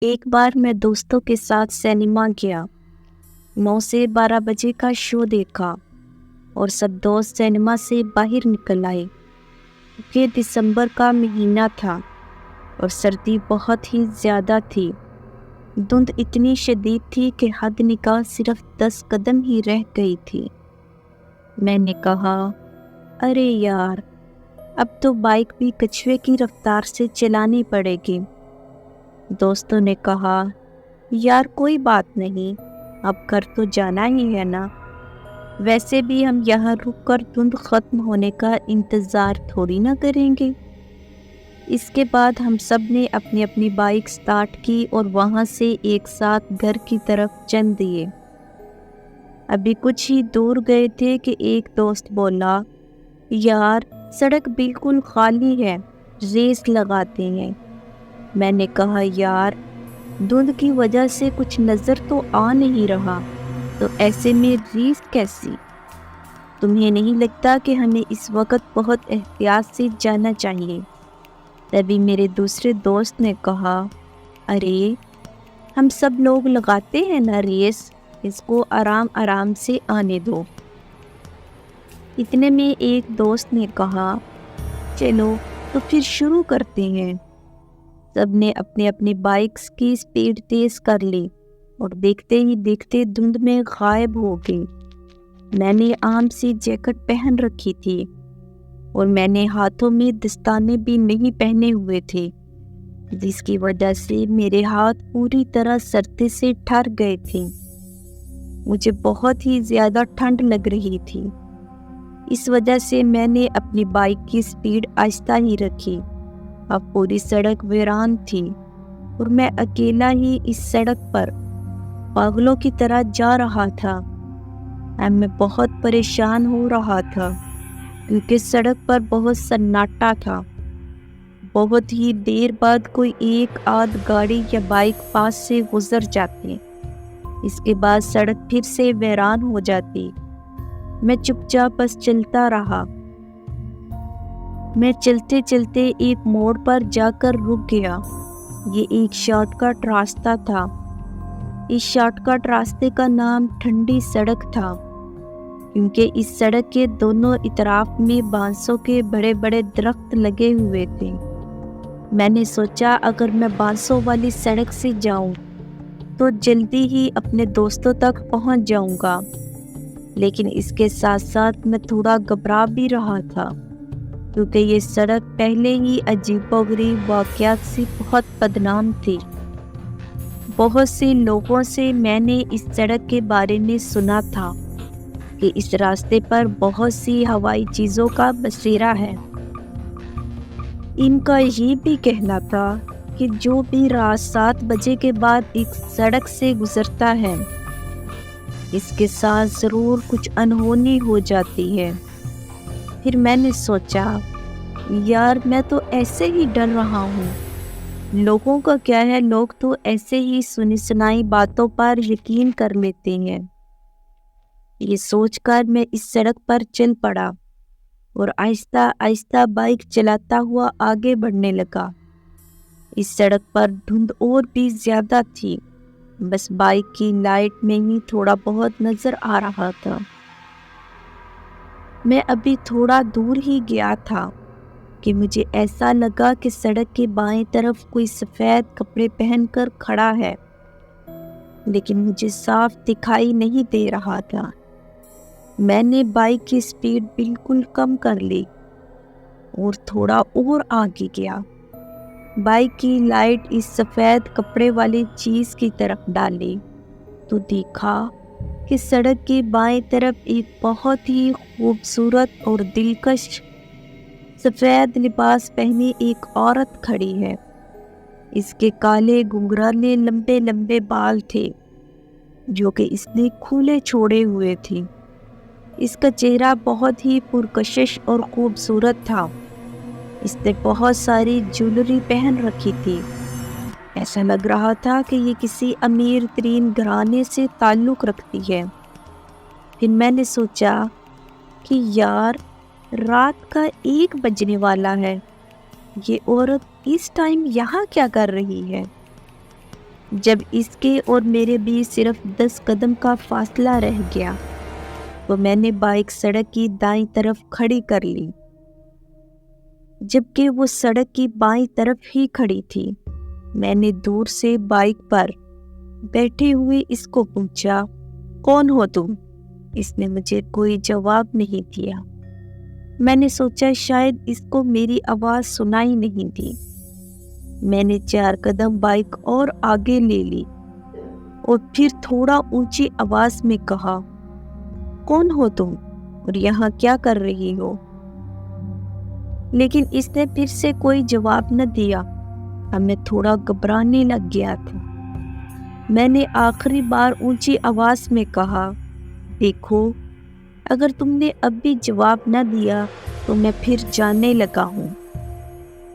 ایک بار میں دوستوں کے ساتھ سینما گیا۔ 9 سے 12 بجے کا شو دیکھا اور سب دوست سینما سے باہر نکل آئے کہ دسمبر کا مہینہ تھا اور سردی بہت ہی زیادہ تھی۔ دھند اتنی شدید تھی کہ حد نکاح صرف 10 قدم ہی رہ گئی تھی۔ میں نے کہا، ارے یار، اب تو بائک بھی کچھوے کی رفتار سے چلانی پڑے گی۔ دوستوں نے کہا، یار کوئی بات نہیں، اب گھر تو جانا ہی ہے نا، ویسے بھی ہم یہاں رک کر دھند ختم ہونے کا انتظار تھوڑی نہ کریں گے۔ اس کے بعد ہم سب نے اپنی اپنی بائک سٹارٹ کی اور وہاں سے ایک ساتھ گھر کی طرف چل دیے۔ ابھی کچھ ہی دور گئے تھے کہ ایک دوست بولا، یار سڑک بالکل خالی ہے، ریس لگاتے ہیں۔ میں نے کہا، یار دھند کی وجہ سے کچھ نظر تو آ نہیں رہا، تو ایسے میں ریس کیسی؟ تمہیں نہیں لگتا کہ ہمیں اس وقت بہت احتیاط سے جانا چاہیے؟ تبھی میرے دوسرے دوست نے کہا، ارے ہم سب لوگ لگاتے ہیں نا ریس، اس کو آرام آرام سے آنے دو۔ اتنے میں ایک دوست نے کہا، چلو تو پھر شروع کرتے ہیں۔ سب نے اپنے اپنی بائکس کی سپیڈ تیز کر لی اور دیکھتے ہی دیکھتے دھند میں غائب ہو گئی۔ میں نے عام سی جیکٹ پہن رکھی تھی اور میں نے ہاتھوں میں دستانے بھی نہیں پہنے ہوئے تھے، جس کی وجہ سے میرے ہاتھ پوری طرح سردی سے ٹھر گئے تھے۔ مجھے بہت ہی زیادہ ٹھنڈ لگ رہی تھی، اس وجہ سے میں نے اپنی بائک کی سپیڈ آہستہ ہی رکھی۔ اب پوری سڑک ویران تھی اور میں اکیلا ہی اس سڑک پر پاگلوں کی طرح جا رہا تھا۔ اب میں بہت پریشان ہو رہا تھا کیونکہ سڑک پر بہت سناٹا تھا۔ بہت ہی دیر بعد کوئی ایک آدھ گاڑی یا بائک پاس سے گزر جاتی، اس کے بعد سڑک پھر سے ویران ہو جاتی۔ میں چپ چاپ بس چلتا رہا۔ میں چلتے چلتے ایک موڑ پر جا کر رک گیا۔ یہ ایک شارٹ کٹ راستہ تھا۔ اس شارٹ کٹ راستے کا نام ٹھنڈی سڑک تھا، کیونکہ اس سڑک کے دونوں اطراف میں بانسوں کے بڑے بڑے درخت لگے ہوئے تھے۔ میں نے سوچا اگر میں بانسوں والی سڑک سے جاؤں تو جلدی ہی اپنے دوستوں تک پہنچ جاؤں گا، لیکن اس کے ساتھ ساتھ میں تھوڑا گھبرا بھی رہا تھا کیونکہ یہ سڑک پہلے ہی عجیب و غریب واقعات سے بہت بدنام تھی۔ بہت سے لوگوں سے میں نے اس سڑک کے بارے میں سنا تھا کہ اس راستے پر بہت سی ہوائی چیزوں کا بسیرا ہے۔ ان کا یہ بھی کہنا تھا کہ جو بھی رات 7 بجے کے بعد ایک سڑک سے گزرتا ہے، اس کے ساتھ ضرور کچھ انہونی ہو جاتی ہے۔ پھر میں نے سوچا، یار میں تو ایسے ہی ڈر رہا ہوں، لوگوں کا کیا ہے، لوگ تو ایسے ہی سنی سنائی باتوں پر یقین کر لیتے ہیں۔ یہ سوچ کر میں اس سڑک پر چل پڑا اور آہستہ آہستہ بائک چلاتا ہوا آگے بڑھنے لگا۔ اس سڑک پر دھند اور بھی زیادہ تھی، بس بائک کی لائٹ میں ہی تھوڑا بہت نظر آ رہا تھا۔ میں ابھی تھوڑا دور ہی گیا تھا کہ مجھے ایسا لگا کہ سڑک کے بائیں طرف کوئی سفید کپڑے پہن کر کھڑا ہے، لیکن مجھے صاف دکھائی نہیں دے رہا تھا۔ میں نے بائک کی سپیڈ بالکل کم کر لی اور تھوڑا اور آگے گیا۔ بائک کی لائٹ اس سفید کپڑے والی چیز کی طرف ڈالی تو دیکھا کہ سڑک کے بائیں طرف ایک بہت ہی خوبصورت اور دلکش سفید لباس پہنی ایک عورت کھڑی ہے۔ اس کے کالے گھنگھرانے لمبے لمبے بال تھے جو کہ اس نے کھلے چھوڑے ہوئے تھے۔ اس کا چہرہ بہت ہی پرکشش اور خوبصورت تھا۔ اس نے بہت ساری جیولری پہن رکھی تھی۔ ایسا لگ رہا تھا کہ یہ کسی امیر ترین گھرانے سے تعلق رکھتی ہے۔ پھر میں نے سوچا کہ یار رات کا 1 بجنے والا ہے، یہ عورت اس ٹائم یہاں کیا کر رہی ہے؟ جب اس کے اور میرے بیچ صرف 10 قدم کا فاصلہ رہ گیا تو میں نے بائک سڑک کی دائیں طرف کھڑی کر لی، جبکہ وہ سڑک کی بائیں طرف ہی کھڑی تھی۔ میں نے دور سے بائک پر بیٹھے ہوئے اس کو پوچھا، کون ہو تم؟ اس نے مجھے کوئی جواب نہیں دیا۔ میں نے سوچا شاید اس کو میری آواز سنائی نہیں دی۔ میں نے 4 قدم بائک اور آگے لے لی اور پھر تھوڑا اونچی آواز میں کہا، کون ہو تم اور یہاں کیا کر رہی ہو؟ لیکن اس نے پھر سے کوئی جواب نہ دیا۔ اب میں تھوڑا گھبرانے لگ گیا تھا۔ میں نے آخری بار اونچی آواز میں کہا، دیکھو، اگر تم نے اب بھی جواب نہ دیا تو میں پھر جانے لگا ہوں۔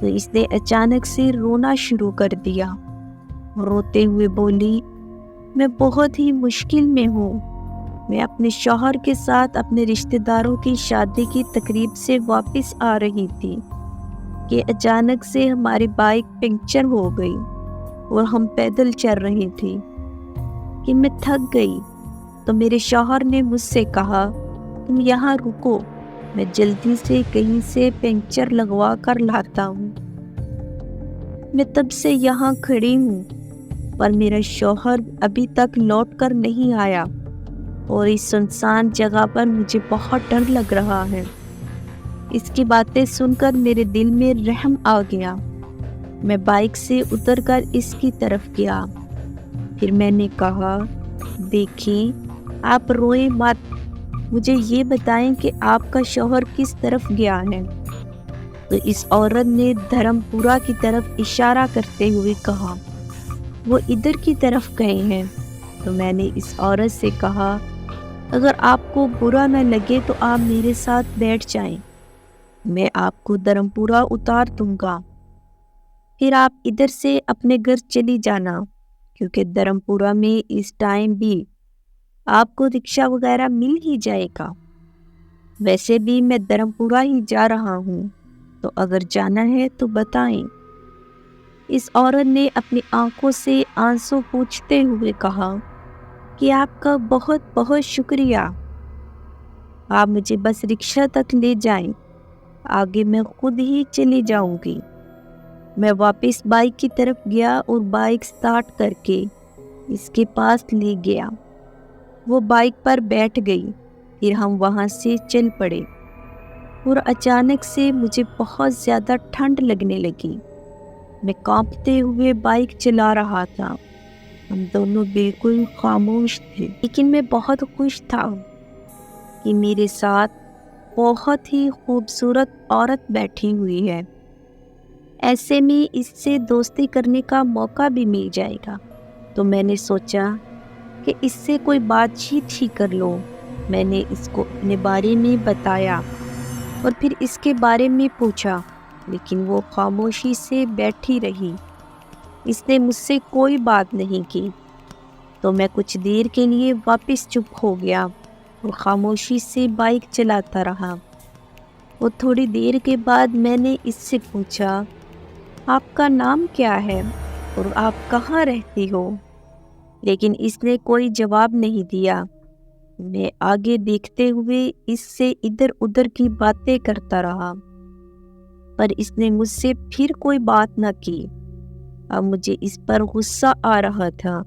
تو اس نے اچانک سے رونا شروع کر دیا۔ روتے ہوئے بولی، میں بہت ہی مشکل میں ہوں۔ میں اپنے شوہر کے ساتھ اپنے رشتہ داروں کی شادی کی تقریب سے واپس آ رہی تھی کہ اچانک سے ہماری بائک پنکچر ہو گئی اور ہم پیدل چل رہی تھی کہ میں تھک گئی۔ تو میرے شوہر نے مجھ سے کہا، تم یہاں رکو، میں جلدی سے کہیں سے پنکچر لگوا کر لاتا ہوں۔ میں تب سے یہاں کھڑی ہوں، پر میرا شوہر ابھی تک لوٹ کر نہیں آیا اور اس سنسان جگہ پر مجھے بہت ڈر لگ رہا ہے۔ اس کی باتیں سن کر میرے دل میں رحم آ گیا۔ میں بائک سے اتر کر اس کی طرف گیا۔ پھر میں نے کہا، دیکھیں، آپ روئیں مت، مجھے یہ بتائیں کہ آپ کا شوہر کس طرف گیا ہے؟ تو اس عورت نے دھرم پورہ کی طرف اشارہ کرتے ہوئے کہا، وہ ادھر کی طرف گئے ہیں۔ تو میں نے اس عورت سے کہا، اگر آپ کو برا نہ لگے تو آپ میرے ساتھ بیٹھ جائیں، میں آپ کو دھرم پورہ اتار دوں گا، پھر آپ ادھر سے اپنے گھر چلی جانا، کیونکہ دھرم پورہ میں اس ٹائم بھی آپ کو رکشہ وغیرہ مل ہی جائے گا۔ ویسے بھی میں دھرم پورہ ہی جا رہا ہوں، تو اگر جانا ہے تو بتائیں۔ اس عورت نے اپنی آنکھوں سے آنسو پوچھتے ہوئے کہا کہ آپ کا بہت بہت شکریہ، آپ مجھے بس رکشہ تک لے جائیں، آگے میں خود ہی چلی جاؤں گی۔ میں واپس بائک کی طرف گیا اور بائک سٹارٹ کر کے اس کے پاس لے گیا۔ وہ بائک پر بیٹھ گئی، پھر ہم وہاں سے چل پڑے اور اچانک سے مجھے بہت زیادہ ٹھنڈ لگنے لگی۔ میں کانپتے ہوئے بائک چلا رہا تھا۔ ہم دونوں بالکل خاموش تھے، لیکن میں بہت خوش تھا کہ میرے ساتھ بہت ہی خوبصورت عورت بیٹھی ہوئی ہے۔ ایسے میں اس سے دوستی کرنے کا موقع بھی مل جائے گا۔ تو میں نے سوچا کہ اس سے کوئی بات چیت ہی کر لو۔ میں نے اس کو اپنے بارے میں بتایا اور پھر اس کے بارے میں پوچھا، لیکن وہ خاموشی سے بیٹھی رہی۔ اس نے مجھ سے کوئی بات نہیں کی۔ تو میں کچھ دیر کے لیے واپس چپ ہو گیا اور خاموشی سے بائک چلاتا رہا۔ اور تھوڑی دیر کے بعد میں نے اس سے پوچھا، آپ کا نام کیا ہے اور آپ کہاں رہتی ہو؟ لیکن اس نے کوئی جواب نہیں دیا۔ میں آگے دیکھتے ہوئے اس سے ادھر ادھر کی باتیں کرتا رہا، پر اس نے مجھ سے پھر کوئی بات نہ کی۔ اب مجھے اس پر غصہ آ رہا تھا۔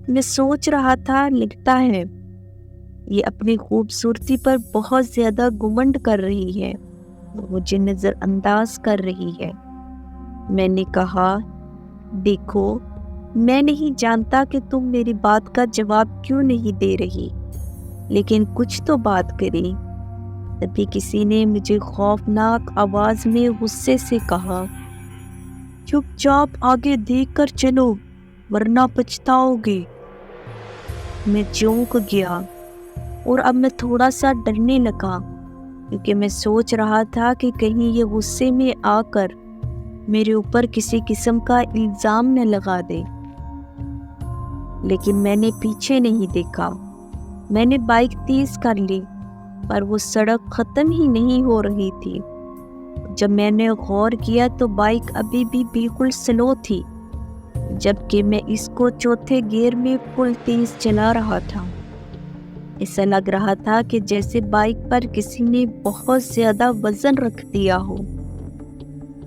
میں سوچ رہا تھا، لگتا ہے یہ اپنی خوبصورتی پر بہت زیادہ گھمنڈ کر رہی ہے اور مجھے نظر انداز کر رہی ہے۔ میں نے کہا، دیکھو، میں نہیں جانتا کہ تم میری بات کا جواب کیوں نہیں دے رہی، لیکن کچھ تو بات کریں۔ تبھی کسی نے مجھے خوفناک آواز میں غصے سے کہا، چپ چاپ آگے دیکھ کر چلو ورنہ پچھتاؤ گے۔ میں چونک گیا اور اب میں تھوڑا سا ڈرنے لگا، کیونکہ میں سوچ رہا تھا کہ کہیں یہ غصے میں آ کر میرے اوپر کسی قسم کا الزام نہ لگا دے۔ لیکن میں نے پیچھے نہیں دیکھا۔ میں نے بائک تیز کر لی، پر وہ سڑک ختم ہی نہیں ہو رہی تھی۔ جب میں نے غور کیا تو بائک ابھی بھی بالکل سلو تھی جبکہ میں اس کو چوتھے گیئر میں فل تیز چلا رہا تھا۔ ایسا لگ رہا تھا کہ جیسے بائک پر کسی نے بہت زیادہ وزن رکھ دیا ہو،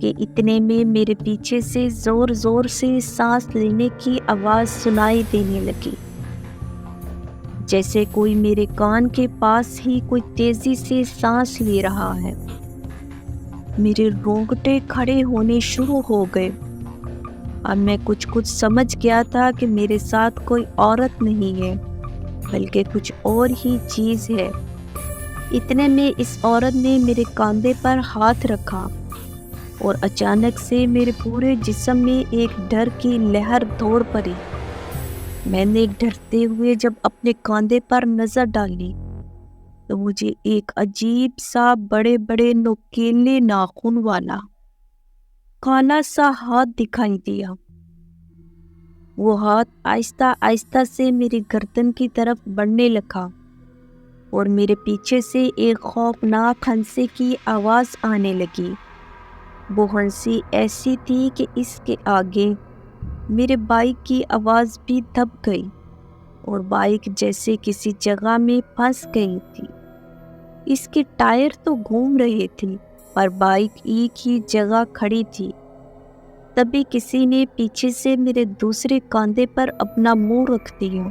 کہ اتنے میں میرے پیچھے سے زور زور سے سانس لینے کی آواز سنائی دینے لگی، جیسے کوئی میرے کان کے پاس ہی کوئی تیزی سے سانس لے رہا ہے۔ میرے رونگٹے کھڑے ہونے شروع ہو گئے۔ اب میں کچھ سمجھ گیا تھا کہ میرے ساتھ کوئی عورت نہیں ہے بلکہ کچھ اور ہی چیز ہے۔ اتنے میں اس عورت نے میرے کاندھے پر ہاتھ رکھا اور اچانک سے میرے پورے جسم میں ایک ڈر کی لہر دوڑ پڑی۔ میں نے ڈرتے ہوئے جب اپنے کاندھے پر نظر ڈالی تو مجھے ایک عجیب سا بڑے بڑے نوکیلے ناخن والا کالا سا ہاتھ دکھائی دیا۔ وہ ہاتھ آہستہ آہستہ سے میری گردن کی طرف بڑھنے لگا اور میرے پیچھے سے ایک خوفناک ہنسے کی آواز آنے لگی۔ وہ ہنسی ایسی تھی کہ اس کے آگے میرے بائک کی آواز بھی دب گئی اور بائک جیسے کسی جگہ میں پھنس گئی تھی۔ اس کے ٹائر تو گھوم رہے تھے پر بائک ایک ہی جگہ کھڑی تھی۔ تبھی کسی نے پیچھے سے میرے دوسرے کاندھے پر اپنا منہ رکھ دیا۔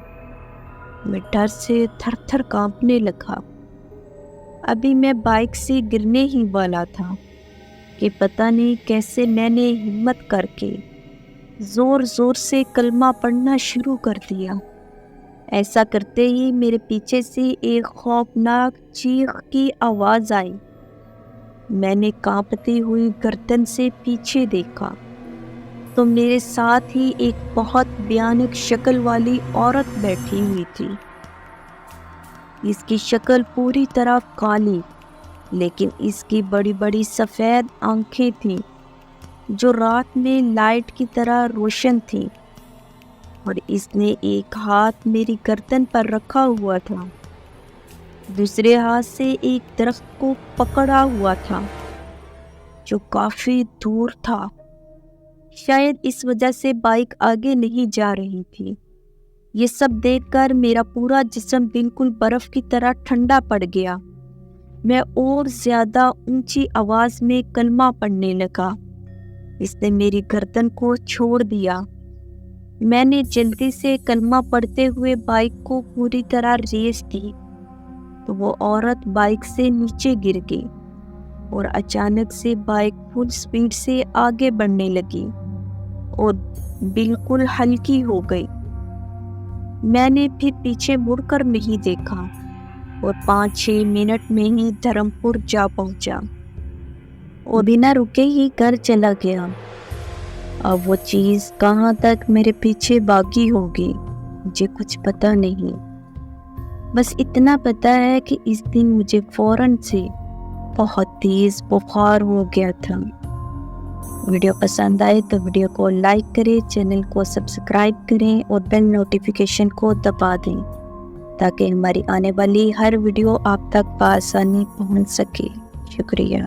میں ڈر سے تھر تھر کانپنے لگا۔ ابھی میں بائک سے گرنے ہی والا تھا کہ پتہ نہیں کیسے میں نے ہمت کر کے زور زور سے کلمہ پڑھنا شروع کر دیا۔ ایسا کرتے ہی میرے پیچھے سے ایک خوفناک چیخ کی آواز آئی۔ میں نے کانپتی ہوئی گردن سے پیچھے دیکھا تو میرے ساتھ ہی ایک بہت بھیانک شکل والی عورت بیٹھی ہوئی تھی۔ اس کی شکل پوری طرح کالی، لیکن اس کی بڑی بڑی سفید آنکھیں تھیں جو رات میں لائٹ کی طرح روشن تھیں، اور اس نے ایک ہاتھ میری گردن پر رکھا ہوا تھا، دوسرے ہاتھ سے ایک درخت کو پکڑا ہوا تھا جو کافی دور تھا۔ شاید اس وجہ سے بائک آگے نہیں جا رہی تھی۔ یہ سب دیکھ کر میرا پورا جسم بالکل برف کی طرح ٹھنڈا پڑ گیا۔ میں اور زیادہ اونچی آواز میں کلمہ پڑھنے لگا۔ اس نے میری گردن کو چھوڑ دیا۔ میں نے جلدی سے کلمہ پڑھتے ہوئے بائک کو پوری طرح ریس دی تو وہ عورت بائک سے نیچے گر گئی اور اچانک سے بائک فل سپیڈ سے آگے بڑھنے لگی اور بالکل ہلکی ہو گئی۔ میں نے پھر پیچھے مڑ کر نہیں دیکھا اور 5-6 منٹ میں ہی دھرمپور جا پہنچا اور بنا رکے ہی گھر چلا گیا۔ اب وہ چیز کہاں تک میرے پیچھے باغی ہوگی مجھے کچھ پتہ نہیں، بس اتنا پتہ ہے کہ اس دن مجھے فوراً سے بہت تیز بخار ہو گیا تھا۔ ویڈیو پسند آئے تو ویڈیو کو لائک کریں، چینل کو سبسکرائب کریں اور بیل نوٹیفیکیشن کو دبا دیں تاکہ ہماری آنے والی ہر ویڈیو آپ تک بآسانی پہنچ سکے۔ شکریہ۔